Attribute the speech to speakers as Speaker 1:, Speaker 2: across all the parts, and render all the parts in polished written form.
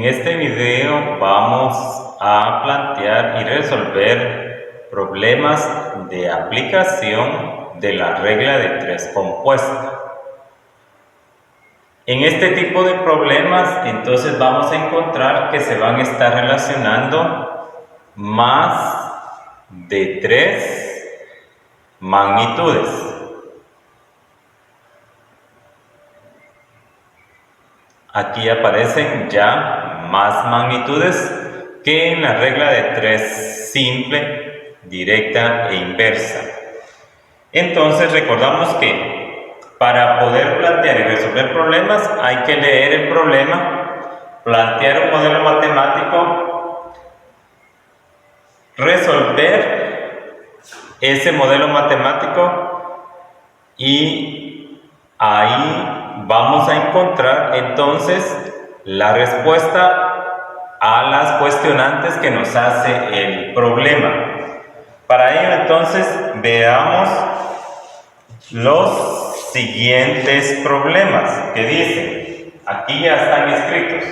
Speaker 1: este video vamos a plantear y resolver problemas de aplicación de la regla de tres compuesta. En este tipo de problemas, entonces vamos a encontrar que se van a estar relacionando más de tres magnitudes. Aquí aparecen ya más magnitudes que en la regla de tres simple, directa e inversa. Entonces recordamos que para poder plantear y resolver problemas hay que leer el problema, plantear un modelo matemático, resolver ese modelo matemático y ahí vamos a encontrar entonces la respuesta a las cuestionantes que nos hace el problema. Para ello entonces veamos los siguientes problemas que dicen, aquí ya están escritos,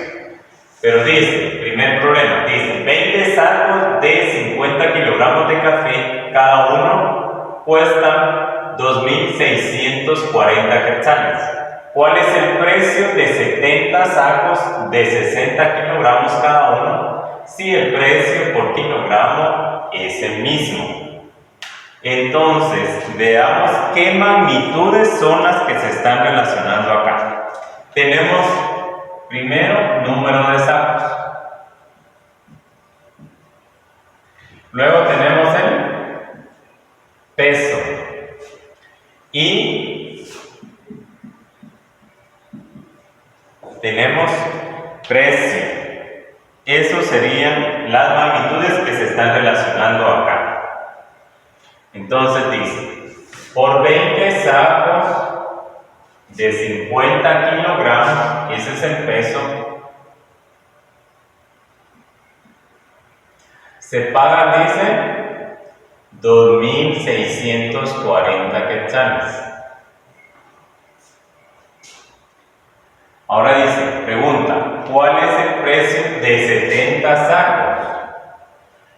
Speaker 1: pero dice, primer problema, dice 20 sacos de 50 kilogramos de café, cada uno cuestan 2.640 quetzales. ¿Cuál es el precio de 70 sacos de 60 kilogramos cada uno si el precio por kilogramo es el mismo? Entonces, veamos qué magnitudes son las que se están relacionando acá. Tenemos primero número de sacos. Luego tenemos el peso. Y tenemos precio. Esas serían las magnitudes que se están relacionando acá. Entonces dice, por 20 sacos de 50 kilogramos, ese es el peso, se paga, dice, 2.640 quetzales. Ahora dice, pregunta, ¿cuál es el precio de 70 sacos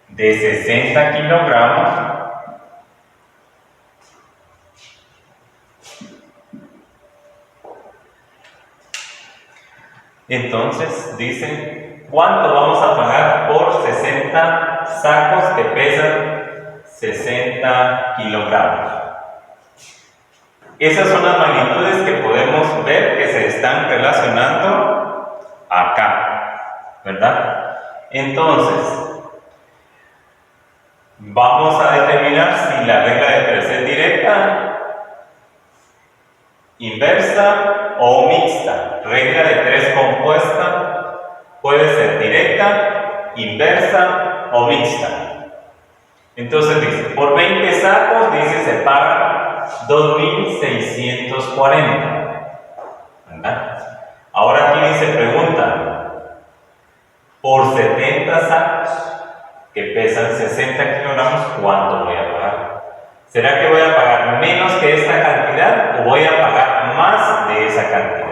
Speaker 1: de 60 kilogramos? Entonces dice, ¿cuánto vamos a pagar por 60 sacos que pesan 60 kilogramos? Esas son las magnitudes que podemos ver que se están relacionando acá, ¿verdad? Entonces, vamos a determinar si la regla de tres es directa, inversa o mixta. Regla de tres compuesta puede ser directa, inversa o mixta. Entonces dice, por 20 sacos, dice, se paga 2.640, ¿verdad? Ahora aquí dice, pregunta, por 70 sacos que pesan 60 kilogramos, ¿cuánto voy a pagar? ¿Será que voy a pagar menos que esta cantidad o voy a pagar más de esa cantidad?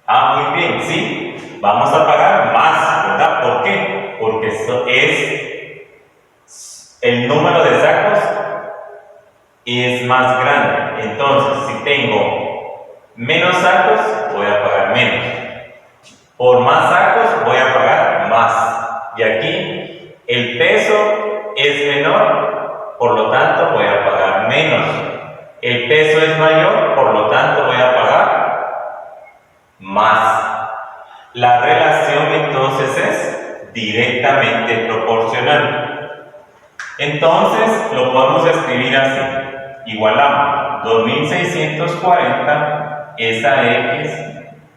Speaker 1: Muy bien, sí, vamos a pagar más, ¿verdad? ¿Por qué? Porque esto es el número de sacos es más grande. Entonces, si tengo menos sacos, voy a pagar menos. Por más sacos, voy a pagar más. Y aquí, el peso es menor, por lo tanto, voy a pagar menos. El peso es mayor, por lo tanto, voy a pagar más. La relación, entonces, es directamente proporcional. Entonces, lo podemos escribir así. Igualamos 2.640 es a X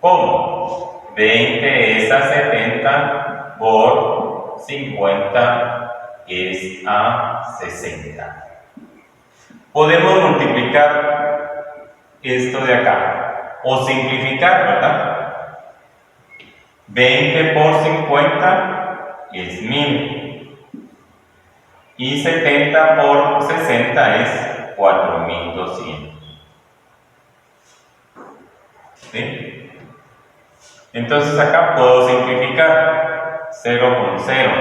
Speaker 1: como 20 es a 70 por 50 es a 60. Podemos multiplicar esto de acá o simplificar, ¿verdad? 20 por 50 es 1000. Y 70 por 60 es 4200. ¿Sí? Entonces acá puedo simplificar 0 con 0.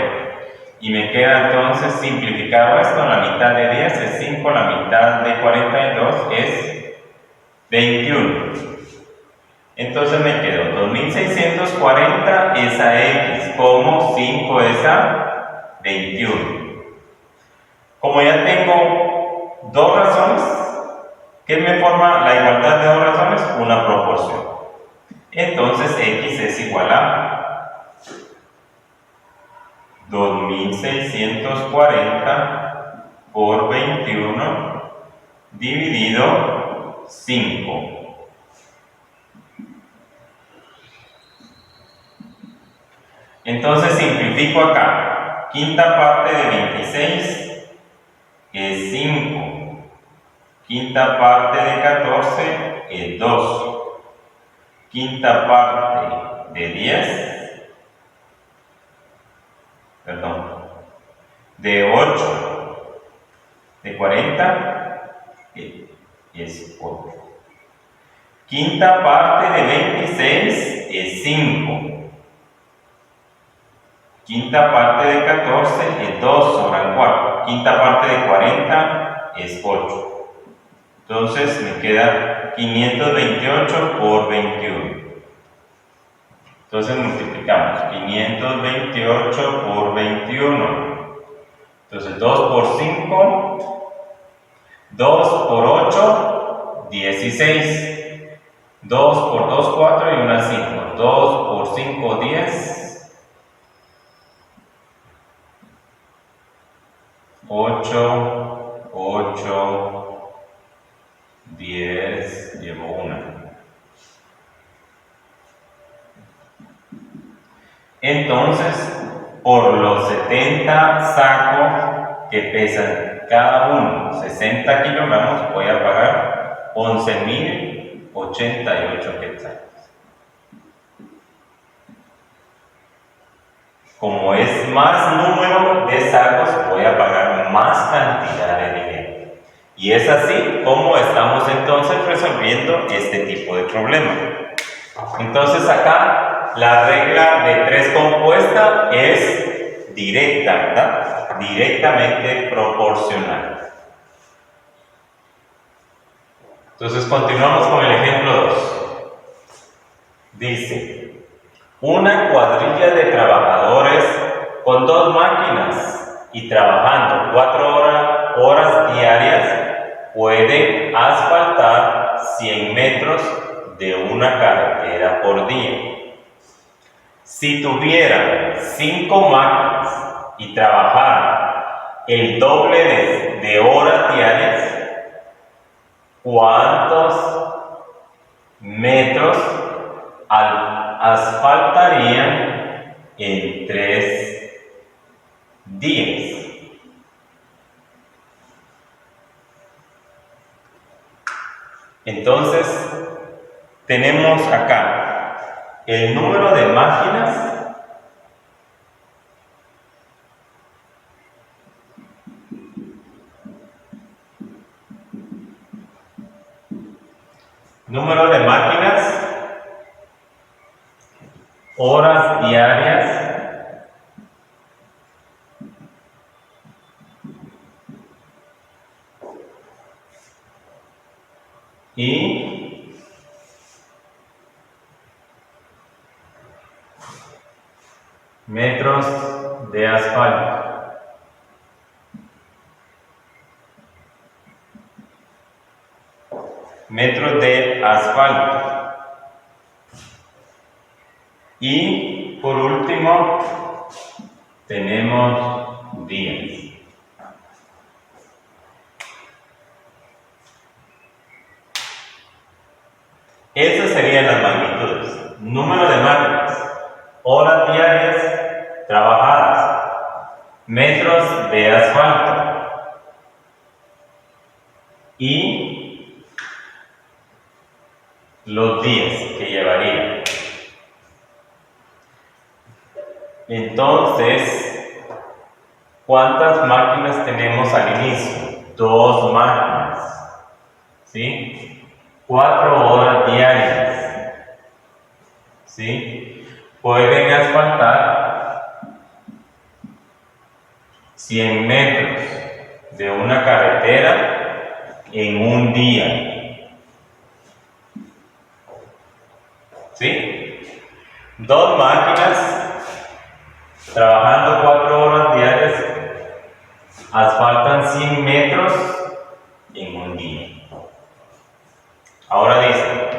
Speaker 1: Y me queda entonces simplificar esto. La mitad de 10 es 5, la mitad de 42 es 21. Entonces me quedo 2640 es a x, como 5 es a 21. Como ya tengo dos razones, ¿qué me forma la igualdad de dos razones? Una proporción. Entonces x es igual a 2640 por 21 dividido 5. Entonces simplifico acá. Quinta parte de 26 es 5. Quinta parte de 14 es 2. Quinta parte de 10, de 8, de 40 es 8. Quinta parte de 26 es 5. Quinta parte de 14 es 2, sobran 4. Quinta parte de 40 es 8. Entonces me queda 528 por 21. Entonces multiplicamos 528 por 21. Entonces 2 por 5, 2 por 8, 16. 2 por 2, 4 y una 5. 2 por 5, 10. 8, 8, 10, llevo una. Entonces, por los 70 sacos que pesan cada uno 60 kilogramos, voy a pagar 11.088 quetzales. Como es más número de sacos, voy a pagar más cantidad de dinero. Y es así como estamos entonces resolviendo este tipo de problema. Entonces acá la regla de 3 compuesta es directa, ¿verdad? Directamente proporcional. Entonces continuamos con el ejemplo 2. Dice, una cuadrilla de trabajadores con 2 máquinas y trabajando 4 horas diarias pueden asfaltar 100 metros de una carretera por día. Si tuvieran 5 máquinas y trabajaran el doble de horas diarias, ¿cuántos metros asfaltarían en 3 días? Entonces, tenemos acá el número de máquinas horas diarias y metros de asfalto. Metros de asfalto. Y por último tenemos días. Esas serían las magnitudes. Número de máquinas, horas diarias trabajadas, metros de asfalto y los días que llevaría. Entonces, ¿cuántas máquinas tenemos al inicio? 2 máquinas, ¿sí? 4 horas diarias, ¿sí? Pueden asfaltar 100 metros de una carretera en un día, ¿sí? 2 máquinas trabajando 4 horas diarias asfaltan 100 metros en un día. Ahora dice,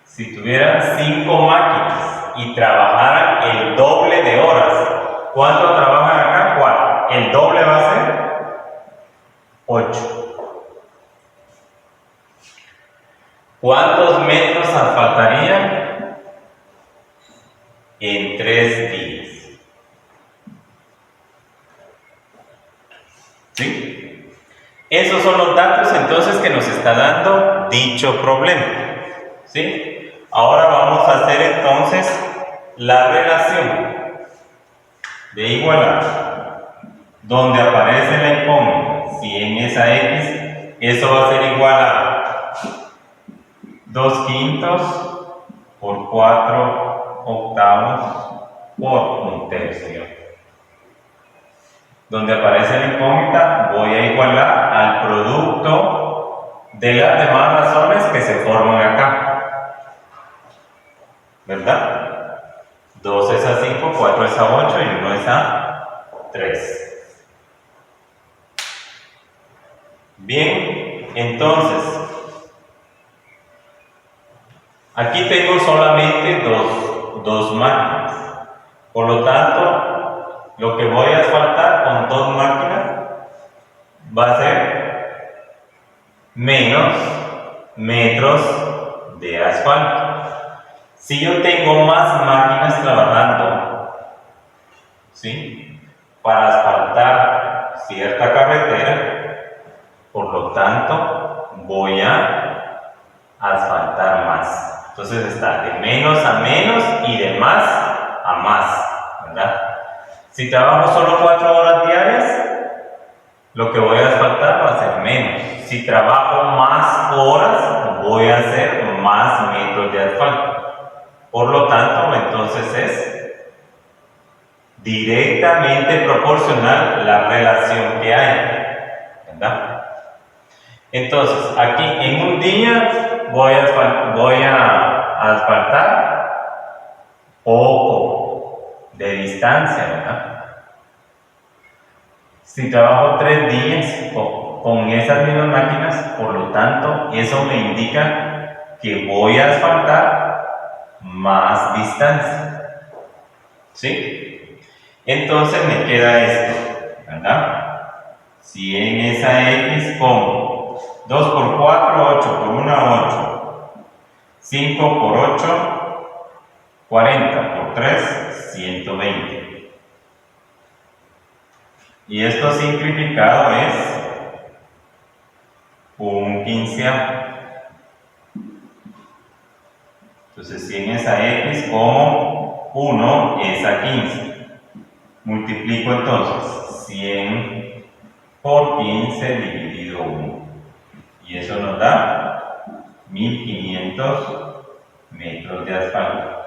Speaker 1: si tuvieran 5 máquinas y trabajaran el doble de horas, ¿cuánto trabajan acá? 4. El doble va a ser 8. ¿Cuántos metros asfaltarían en 3 días? ¿Sí? Esos son los datos entonces que nos está dando dicho problema. ¿Sí? Ahora vamos a hacer entonces la relación de igualar, donde aparece la incógnita. Si en esa x, eso va a ser igual a 2/5 por 4/8 por 1/3. Donde aparece la incógnita, voy a igualar al producto de las demás razones que se forman acá, ¿verdad? 2 es a 5, 4 es a 8 y 1 es a 3. Bien, entonces, aquí tengo solamente dos máquinas. Por lo tanto, lo que voy a asfaltar con 2 máquinas va a ser menos metros de asfalto. Si yo tengo más máquinas trabajando, ¿sí?, para asfaltar cierta carretera, por lo tanto, voy a asfaltar más. Entonces está de menos a menos y de más a más, ¿verdad? Si trabajo solo 4 horas diarias, lo que voy a asfaltar va a ser menos. Si trabajo más horas, voy a hacer más metros de asfalto. Por lo tanto, entonces es directamente proporcional la relación que hay, ¿verdad? Entonces, aquí en un día voy a asfaltar poco de distancia, ¿verdad? Si trabajo 3 días con esas mismas máquinas, por lo tanto, eso me indica que voy a asfaltar más distancia, ¿sí? Entonces me queda esto, ¿verdad? Si en esa x pongo 2 por 4, 8 por 1, 8, 5 por 8, 40 por 3, 120. Y esto simplificado es un quinceavo. Entonces, si en esa x como 1 es a 15, multiplico entonces 100 por 15 dividido 1. Y eso nos da 1500 metros de asfalto.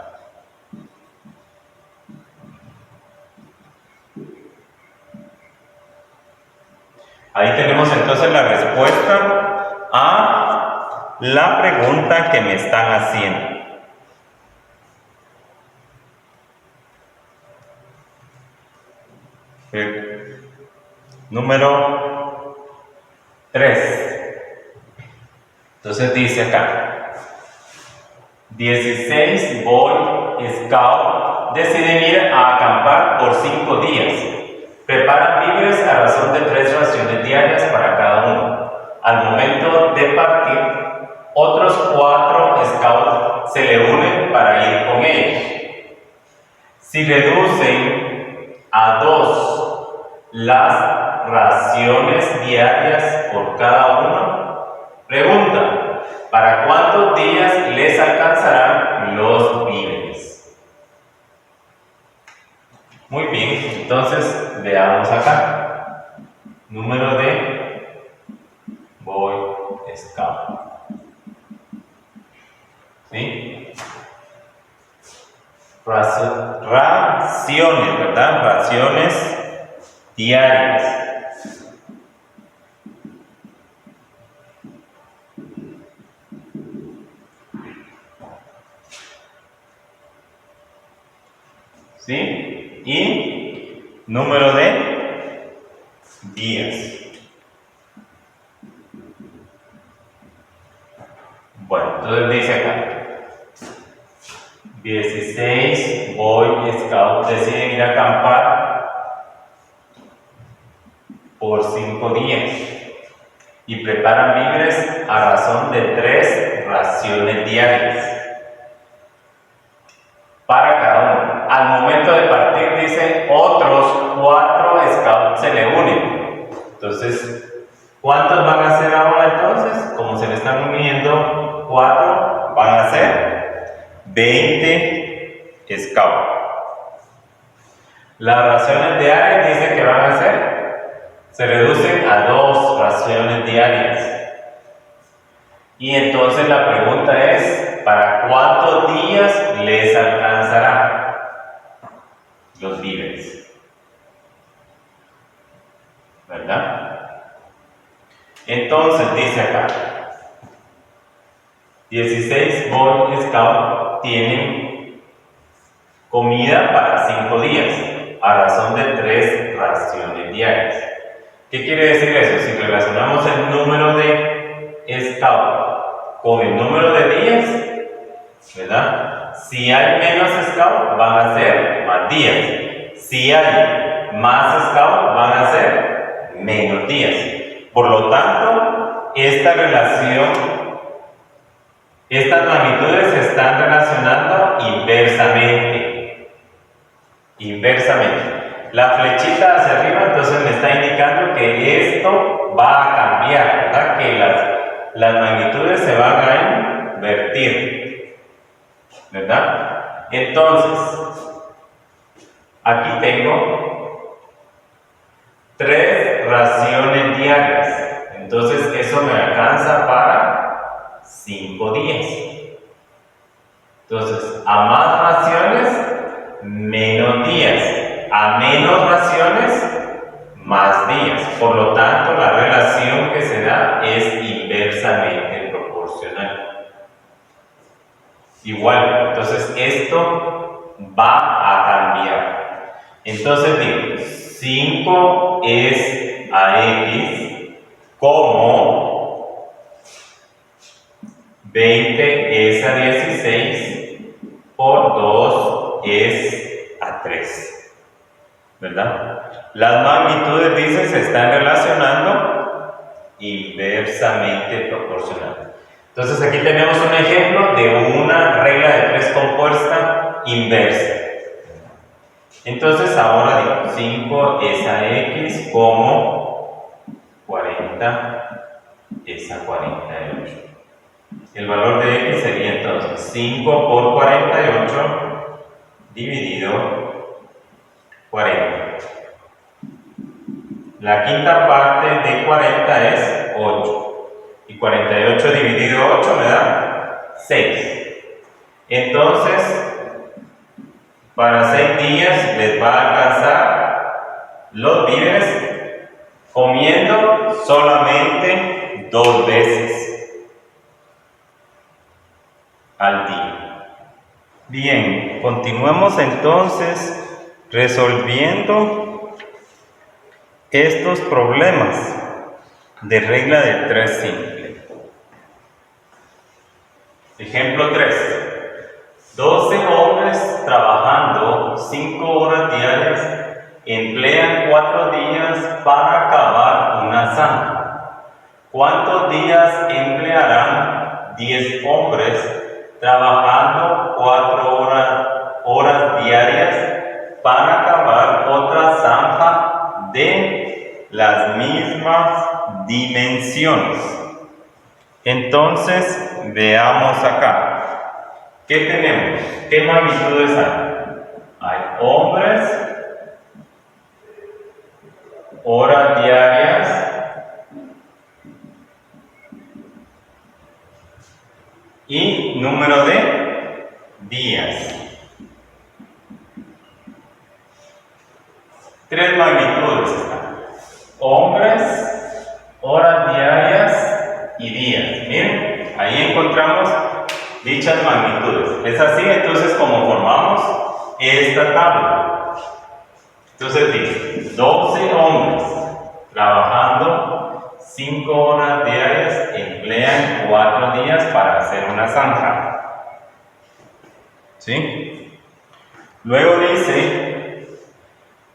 Speaker 1: Ahí tenemos entonces la respuesta a la pregunta que me están haciendo. Número 3. Entonces dice acá, 16 Boy Scout deciden ir a acampar por 5 días. Preparan víveres a razón de 3 raciones diarias para cada uno. Al momento de partir, otros 4 Scouts se le unen para ir con ellos. Si reducen a 2 las raciones diarias por cada uno, pregunta, ¿para cuántos días les alcanzarán los víveres? Muy bien, entonces veamos acá. Número de Boy Scout. ¿Sí? Raciones, ¿verdad? Raciones diarias. ¿Sí? Y número de días. Bueno, entonces dice acá. 16 Boy Scouts deciden ir a acampar por 5 días y preparan víveres a razón de 3 raciones diarias para cada uno. Al momento de partir, dice, otros 4 scouts se le unen. Entonces, ¿cuántos van a ser ahora entonces? Como se le están uniendo 4, van a ser 20 scouts. Las raciones diarias dice que van a ser, se reducen a 2 raciones diarias. Y entonces la pregunta es, ¿para cuántos días les alcanzará los víveres? ¿Verdad? Entonces dice acá, 16 Boy Scouts tienen comida para 5 días, a razón de 3 raciones diarias. ¿Qué quiere decir eso? Si relacionamos el número de Scouts con el número de días, ¿verdad? Si hay menos Scouts, van a ser más días. Si hay más Scouts, van a ser menos días. Por lo tanto, esta relación, estas magnitudes se están relacionando inversamente. Inversamente. La flechita hacia arriba entonces me está indicando que esto va a cambiar, ¿verdad? Que las magnitudes se van a invertir, ¿verdad? Entonces, aquí tengo 3 raciones diarias. Entonces, eso me alcanza para 5 días. Entonces, a más raciones, menos días. A menos raciones, más días. Por lo tanto, la relación que se da es inversamente proporcional. Igual, entonces esto va a cambiar. Entonces digo, 5 es a X como 20 es a 16 por 2 es a 3. ¿Verdad? Las magnitudes, dice, se están relacionando inversamente proporcional. Entonces aquí tenemos un ejemplo de una regla de 3 compuesta inversa. Entonces ahora digo, 5 es a X como 40 es a 48. El valor de X sería entonces 5 por 48 dividido 40. La quinta parte de 40 es 8. Y 48 dividido 8 me da 6. Entonces, para 6 días les va a alcanzar los víveres comiendo solamente 2 veces al día. Bien, continuemos entonces resolviendo estos problemas de regla de 3 simple. Ejemplo 3. 12 hombres trabajando 5 horas diarias emplean 4 días para cavar una zanja. ¿Cuántos días emplearán 10 hombres trabajando 4 horas diarias para cavar otra zanja de las mismas dimensiones? Entonces, veamos acá. ¿Qué tenemos? ¿Qué magnitudes hay? Hay hombres, horas diarias y número de días. Tres magnitudes están. Hombres, horas diarias y días. Miren, ahí encontramos dichas magnitudes. Es así entonces como formamos esta tabla. Entonces dice, 12 hombres trabajando 5 horas diarias emplean 4 días para hacer una zanja. ¿Sí? Luego dice,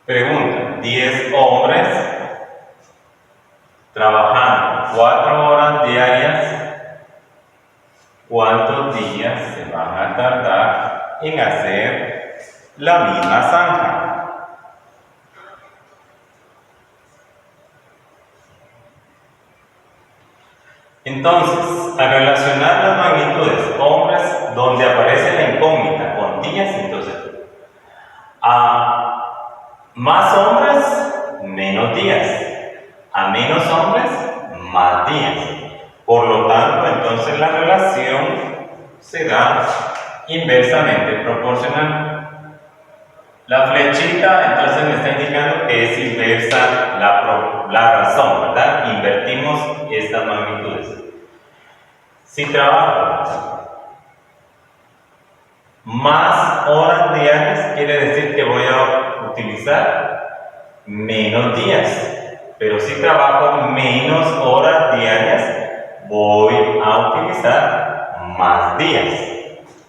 Speaker 1: pregunta, 10 hombres trabajando 4 horas diarias, ¿cuántos días se van a tardar en hacer la misma zanja? Entonces, al relacionar las magnitudes hombres, donde aparece la incógnita con días, entonces, a más hombres, menos días. A menos hombres, más días. Por lo tanto, entonces la relación se da inversamente proporcional. La flechita entonces me está indicando que es inversa la razón, ¿verdad? Invertimos estas magnitudes. Si trabajo más horas diarias, quiere decir que voy a utilizar menos días. Pero si trabajo menos horas diarias, voy a utilizar más días.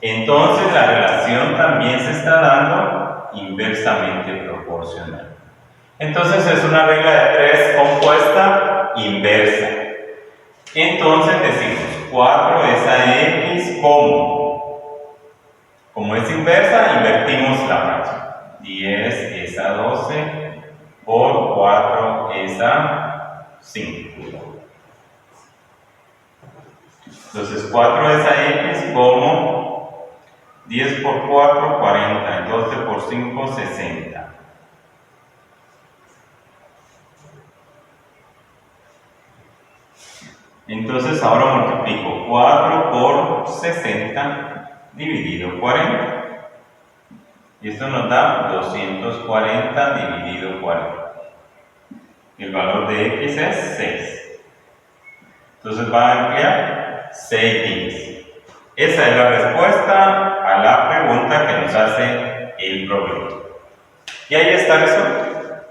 Speaker 1: Entonces la relación también se está dando inversamente proporcional. Entonces es una regla de 3 compuesta inversa. Entonces decimos 4 es a x como es inversa, invertimos la fracción. 10 es a 12 por 4 es a 5. Entonces 4 es a x como 10 por 4, 40, 12 por 5, 60. Entonces ahora multiplico 4 por 60 dividido 40. Y esto nos da 240 dividido 40. El valor de x es 6. Entonces va a emplear 6 días. Esa es la respuesta a la pregunta que nos hace el problema. Y ahí está resuelto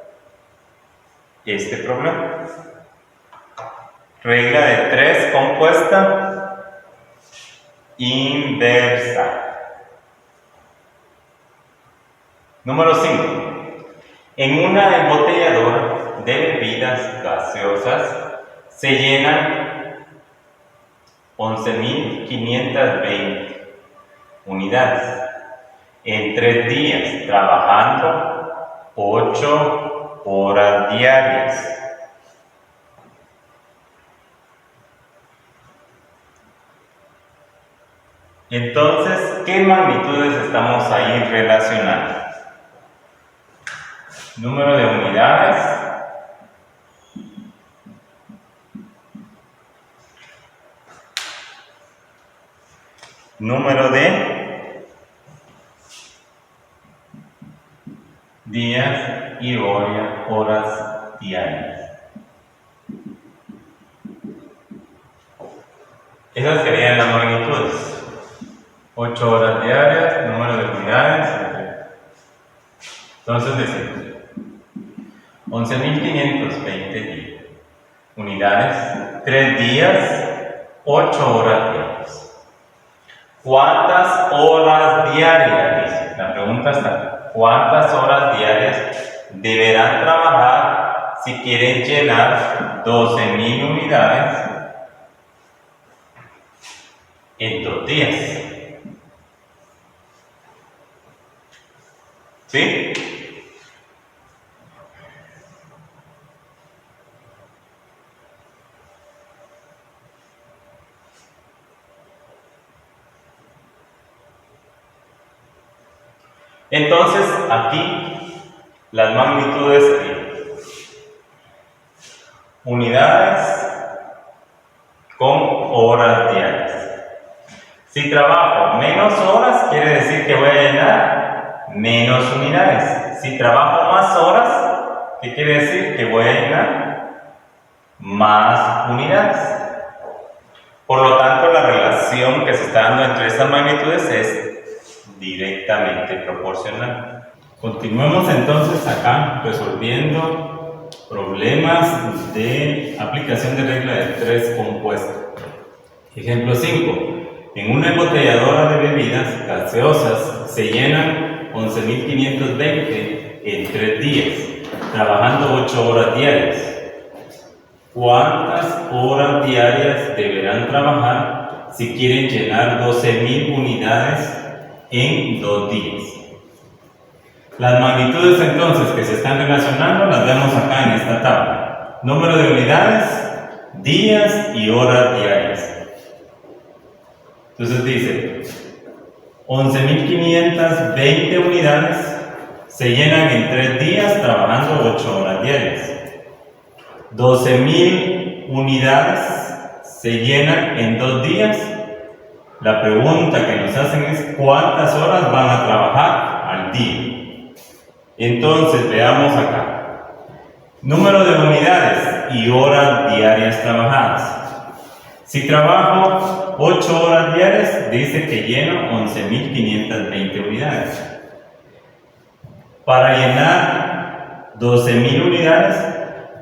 Speaker 1: este problema. Regla de 3 compuesta inversa. Número 5. En una embotelladora de bebidas gaseosas se llenan 11.520 unidades en 3 días, trabajando 8 horas diarias. Entonces, ¿qué magnitudes estamos ahí relacionando? Número de unidades, número de días y horas diarias. Esas serían las magnitudes. 8 horas diarias, número de unidades. Entonces decimos 11.520 unidades, 3 días, 8 horas diarias. ¿Cuántas horas diarias? Dice. La pregunta está, ¿cuántas horas diarias deberán trabajar si quieren llenar 12.000 unidades en 2 días? ¿Sí? Entonces, aquí las magnitudes serían unidades con horas diarias. Si trabajo menos horas, quiere decir que voy a llenar menos unidades. Si trabajo más horas, ¿Qué quiere decir? Que voy a llenar más unidades. Por lo tanto, la relación que se está dando entre estas magnitudes es directamente proporcional. Continuemos entonces acá resolviendo problemas de aplicación de regla de 3 compuesto. Ejemplo 5. En una embotelladora de bebidas gaseosas se llenan 11.520 en 3 días, trabajando 8 horas diarias. ¿Cuántas horas diarias deberán trabajar si quieren llenar 12.000 unidades en 2 días? Las magnitudes entonces que se están relacionando las vemos acá en esta tabla. Número de unidades, días y horas diarias. Entonces dice, 11.520 unidades se llenan en 3 días trabajando 8 horas diarias. 12.000 unidades se llenan en 2 días. La pregunta que nos hacen es ¿cuántas horas van a trabajar al día? Entonces veamos acá. Número de unidades y horas diarias trabajadas. Si trabajo 8 horas diarias, dice que lleno 11.520 unidades. Para llenar 12.000 unidades,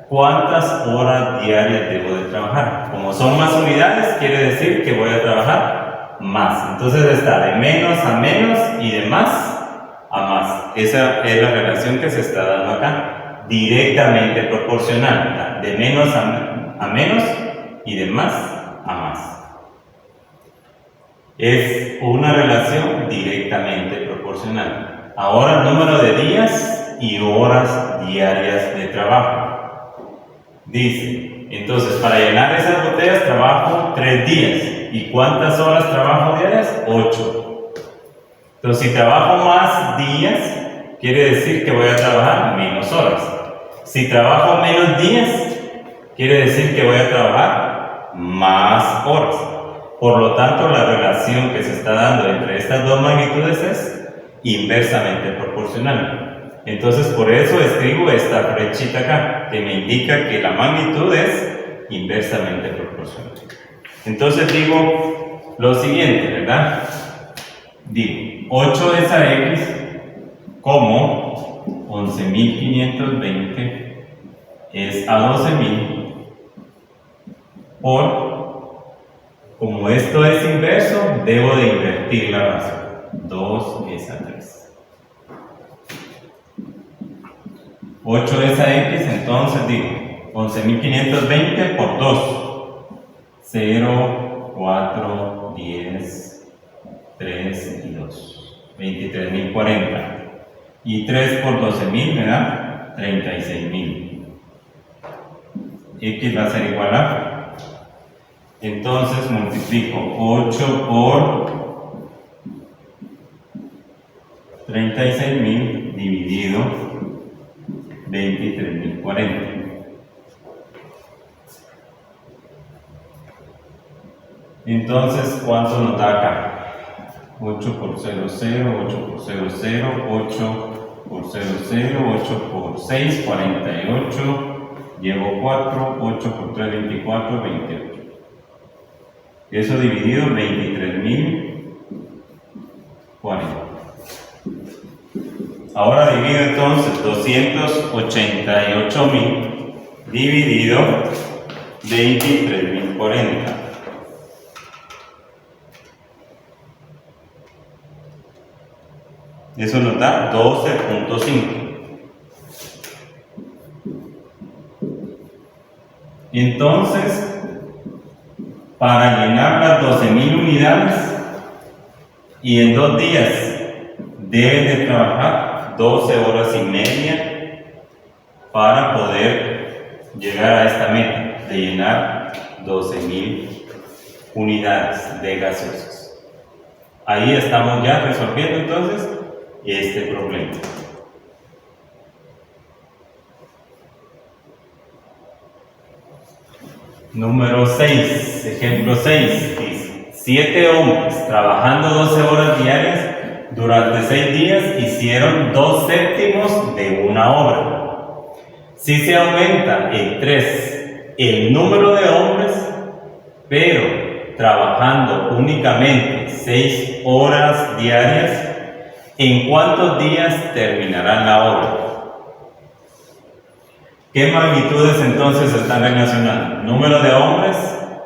Speaker 1: ¿cuántas horas diarias debo de trabajar? Como son más unidades, quiere decir que voy a trabajar más. Entonces está de menos a menos y de más a más. Esa es la relación que se está dando acá. Directamente proporcional. De menos a menos y de más a más. Es una relación directamente proporcional. Ahora el número de días y horas diarias de trabajo. Dice, entonces para llenar esas botellas trabajo 3 días. ¿Y cuántas horas trabajo diarias? 8. Entonces si trabajo más días, quiere decir que voy a trabajar menos horas. Si trabajo menos días, quiere decir que voy a trabajar más horas. Por lo tanto, la relación que se está dando entre estas dos magnitudes es inversamente proporcional. Entonces, por eso escribo esta flechita acá, que me indica que la magnitud es inversamente proporcional. Entonces digo lo siguiente, ¿verdad? Digo, 8 es a x como 11.520 es a 12.000 por, como esto es inverso, debo de invertir la razón. 2 es a 3. 8 es a x, entonces digo 11.520 por 2. 0, 4, 10, 3 y 2. 23.040. Y 3 por 12.000 me da 36.000. X va a ser igual a. Entonces multiplico 8 por 36.000 dividido 23.040. Entonces, ¿cuánto nos da acá? 8 por 0, 0, 8 por 0, 0, 8 por 0, 0, 8 por 6, 48, llevo 4, 8 por 3, 24, 28. Eso dividido 23.040. Ahora divido entonces 288.000 dividido 23.040. Eso nos da 12.5. Entonces, para llenar las 12.000 unidades y en 2 días deben de trabajar 12 horas y media para poder llegar a esta meta de llenar 12.000 unidades de gaseosas. Ahí estamos ya resolviendo entonces este problema. Número 6, ejemplo 6, dice 7 hombres trabajando 12 horas diarias durante 6 días hicieron 2/7 de una obra. Si se aumenta en 3 el número de hombres, pero trabajando únicamente 6 horas diarias, ¿en cuántos días terminarán la obra? ¿Qué magnitudes entonces se están relacionando? Número de hombres,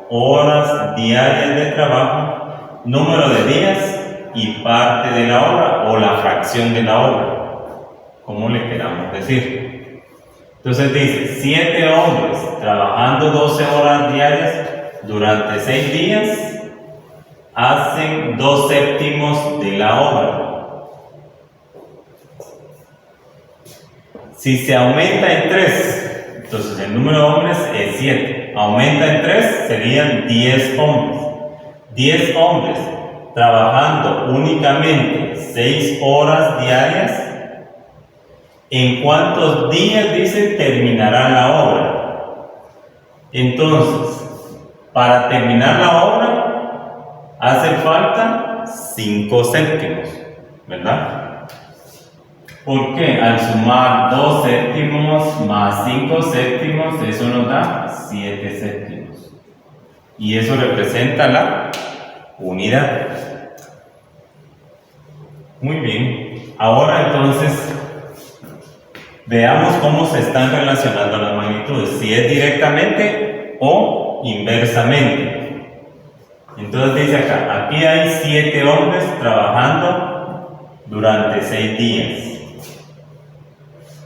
Speaker 1: horas diarias de trabajo, número de días y parte de la obra o la fracción de la obra, como le queramos decir. Entonces dice, 7 hombres trabajando 12 horas diarias durante 6 días hacen 2/7 de la obra. Si se aumenta en 3, entonces el número de hombres es 7. Aumenta en 3, serían 10 hombres. 10 hombres trabajando únicamente 6 horas diarias. ¿En cuántos días, dice, terminará la obra? Entonces, para terminar la obra, hace falta 5/7, ¿verdad? Porque al sumar 2/7 más 5/7, eso nos da 7/7. Y eso representa la unidad. Muy bien. Ahora entonces, veamos cómo se están relacionando las magnitudes, si es directamente o inversamente. Entonces dice acá, aquí hay 7 hombres trabajando durante 6 días.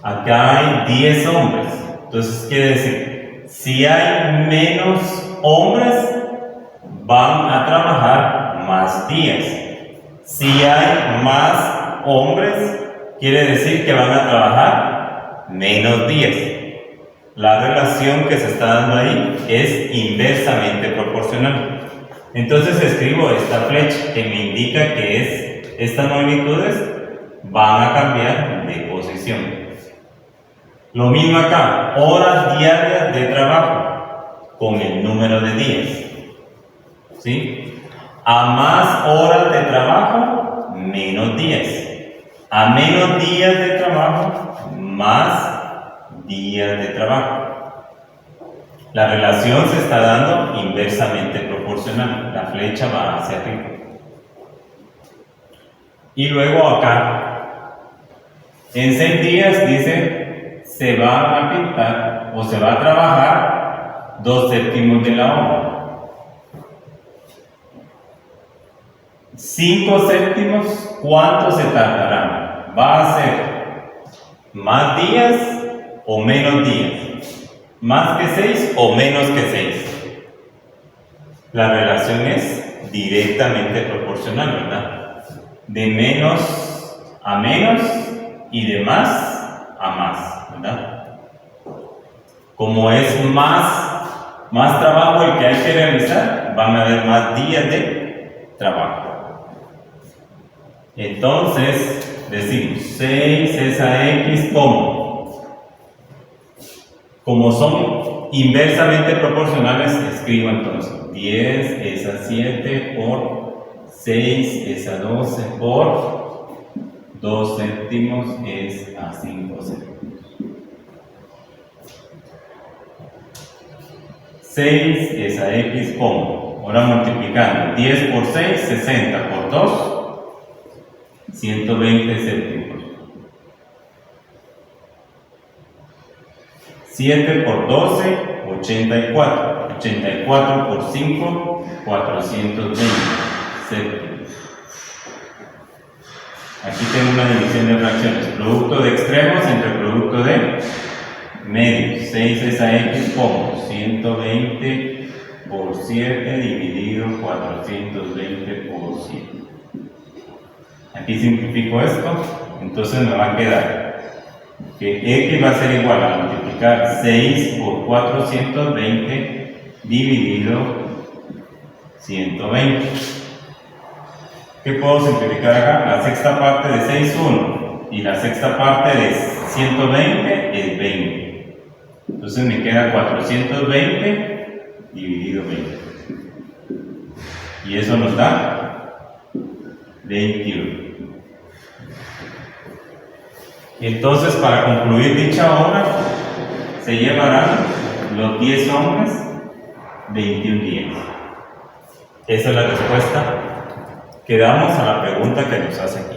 Speaker 1: Acá hay 10 hombres. Entonces quiere decir, si hay menos hombres, van a trabajar más días. Si hay más hombres, quiere decir que van a trabajar menos días. La relación que se está dando ahí es inversamente proporcional. Entonces escribo esta flecha que me indica que estas magnitudes van a cambiar de posición. Lo mismo acá, horas diarias de trabajo con el número de días. ¿Sí? A más horas de trabajo, menos días. A menos días de trabajo, más días de trabajo. La relación se está dando inversamente proporcional. La flecha va hacia arriba. Y luego acá, en 6 días dice, se va a pintar o se va a trabajar 2/7 de la obra. 5/7, ¿cuánto se tardará? ¿Va a ser más días o menos días? ¿Más que 6 o menos que 6? La relación es directamente proporcional, ¿verdad? De menos a menos y de más a más, ¿verdad? Como es más trabajo el que hay que realizar, van a haber más días de trabajo. Entonces, decimos 6 es a x como son inversamente proporcionales, escribo entonces 10 es a 7 por 6 es a 12 por 2/7 es a 5/7. 6 es a x como, ahora multiplicando 10 por 6, 60 por 2, 120/7. 7 por 12, 84. 84 por 5, 420/7. Aquí tengo una división de fracciones. Producto de extremos entre producto de medios. 6 es a x como 120 por 7 dividido 420 por 7. Aquí simplifico esto, entonces me va a quedar que x va a ser igual a multiplicar 6 por 420 dividido 120. ¿Qué puedo simplificar acá? La sexta parte de 6, 1. Y la sexta parte de 120 es 20. Entonces me queda 420 dividido 20. Y eso nos da 21. Entonces, para concluir dicha obra, se llevarán los 10 hombres 21 días. Esa es la respuesta que damos a la pregunta que nos hace aquí.